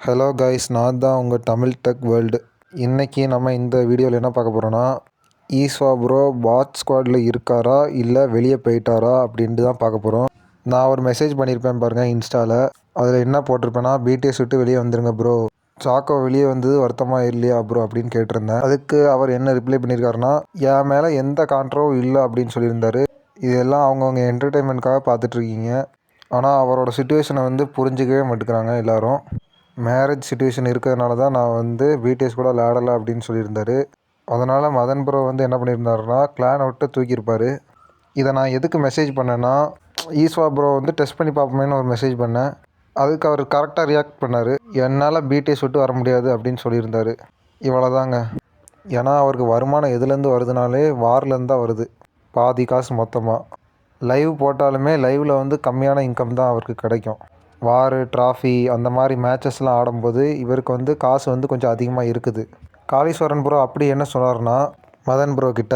Hello guys, நான் தான் உங்கள் தமிழ் டெக் வேர்ல்டு. இன்றைக்கி நம்ம இந்த வீடியோவில் என்ன பார்க்க போகிறோன்னா, ஈஸ்வா ப்ரோ பாட் ஸ்குவாடில் இருக்காரா இல்லை வெளியே போயிட்டாரா அப்படின்ட்டு தான் பார்க்க போகிறோம். நான் ஒரு மெசேஜ் பண்ணியிருப்பேன் பாருங்கள் இன்ஸ்டாவில். அதில் என்ன போட்டிருப்பேன்னா, பிடிஎஸ் விட்டு வெளியே வந்துருங்க ப்ரோ, சாக்கோ வெளியே வந்தது வருத்தமாக இல்லையா ப்ரோ அப்படின்னு கேட்டிருந்தேன். அதுக்கு அவர் என்ன ரிப்ளை பண்ணியிருக்காருன்னா, என் மேலே எந்த கான்ட்ரோவும் இல்லை அப்படின்னு சொல்லியிருந்தார். இதெல்லாம் அவங்கவுங்க என்டர்டெயின்மெண்ட்காக பார்த்துட்ருக்கீங்க. ஆனால் அவரோட சுச்சுவேஷனை புரிஞ்சிக்கவே மாட்டேங்கிறாங்க எல்லோரும். மேரேஜ் சுச்சுவேஷன் இருக்கிறதுனால தான் நான் பிடிஎஸ் கூட விளையாடலை அப்படின்னு சொல்லியிருந்தார். அதனால் மதன் ப்ரோ என்ன பண்ணியிருந்தாருன்னா, கிளானை விட்டு தூக்கியிருப்பார். இதை நான் எதுக்கு மெசேஜ் பண்ணேன்னா, ஈஸ்வா ப்ரோ டெஸ்ட் பண்ணி பார்ப்போமேன்னு ஒரு மெசேஜ் பண்ணேன். அதுக்கு அவர் கரெக்டாக ரியாக்ட் பண்ணார். என்னால் பிடிஎஸ் விட்டு வர முடியாது அப்படின்னு சொல்லியிருந்தார். இவ்வளோதாங்க. ஏன்னா அவருக்கு வருமானம் எதுலேருந்து வருதுனாலே வார்லேருந்து தான் வருது, பாதி காசு மொத்தமாக. லைவ் போட்டாலுமே லைவில் கம்மியான இன்கம் தான் அவருக்கு கிடைக்கும். வார், ட்ராஃபி அந்த மாதிரி மேட்சஸ்லாம் ஆடும்போது இவருக்கு காசு கொஞ்சம் அதிகமாக இருக்குது. காளீஸ்வரன் ப்ரோ அப்படி என்ன சொன்னார்னா, மதன் ப்ரோ கிட்ட,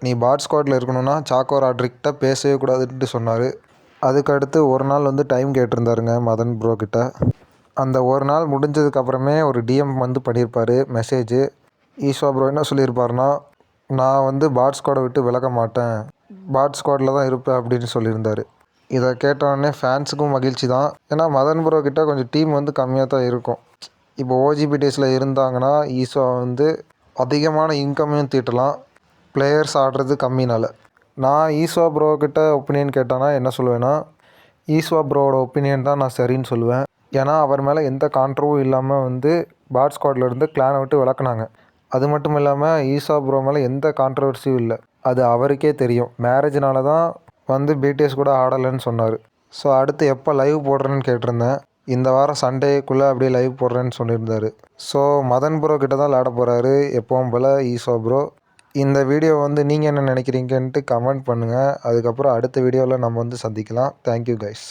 நீ பாட் ஸ்குவாடில் இருக்கணும்னா சாக்கோ ராட்ரிக்கிட்ட பேசவே கூடாதுன்ட்டு சொன்னார். அதுக்கடுத்து ஒரு நாள் டைம் கேட்டிருந்தாருங்க மதன் ப்ரோ கிட்ட. அந்த ஒரு நாள் முடிஞ்சதுக்கப்புறமே ஒரு டிஎம் பண்ணியிருப்பார் மெசேஜு. ஈஸ்வா ப்ரோ என்ன சொல்லியிருப்பாருன்னா, நான் பாட் ஸ்குவாடை விட்டு விலக மாட்டேன், பாட் ஸ்குவாடில் தான் இருப்பேன் அப்படின்னு சொல்லியிருந்தார். இதை கேட்டோடனே ஃபேன்ஸுக்கும் மகிழ்ச்சி தான். ஏன்னா மதன் ப்ரோ கிட்ட கொஞ்சம் டீம் கம்மியாக தான் இருக்கும். இப்போ ஓஜிபிடிஎஸில் இருந்தாங்கன்னா ஈஸ்வா அதிகமான இன்கமையும் தீட்டலாம், பிளேயர்ஸ் ஆடுறது கம்மினால். நான் ஈஸ்வா ப்ரோ கிட்ட ஒப்பீனியன் கேட்டேன்னா என்ன சொல்லுவேன்னா, ஈஸ்வா ப்ரோவோட ஒப்பீனியன் தான் நான் சரின்னு சொல்லுவேன். ஏன்னா அவர் மேலே எந்த கான்ட்ரவும் இல்லாமல் பாட் ஸ்குவாடில் இருந்து கிளானை விட்டு விளக்குனாங்க. அது மட்டும் இல்லாமல் ஈஸ்வா ப்ரோ மேலே எந்த கான்ட்ரவர்சியும் இல்லை, அது அவருக்கே தெரியும். மேரேஜ்னால தான் பிடிஎஸ் கூட ஆடலைன்னு சொன்னார். ஸோ அடுத்து எப்போ லைவ் போடுறேன்னு கேட்டிருந்தேன். இந்த வாரம் சண்டேக்குள்ளே அப்படியே லைவ் போடுறேன்னு சொல்லியிருந்தார். ஸோ மதன் ப்ரோ கிட்ட தான் விளையாட போகிறாரு எப்பவும் போல் ஈஸ்வா ப்ரோ. இந்த வீடியோ நீங்கள் என்ன நினைக்கிறீங்கன்ட்டு கமெண்ட் பண்ணுங்கள். அதுக்கப்புறம் அடுத்த வீடியோவில் நம்ம சந்திக்கலாம். Thank you guys.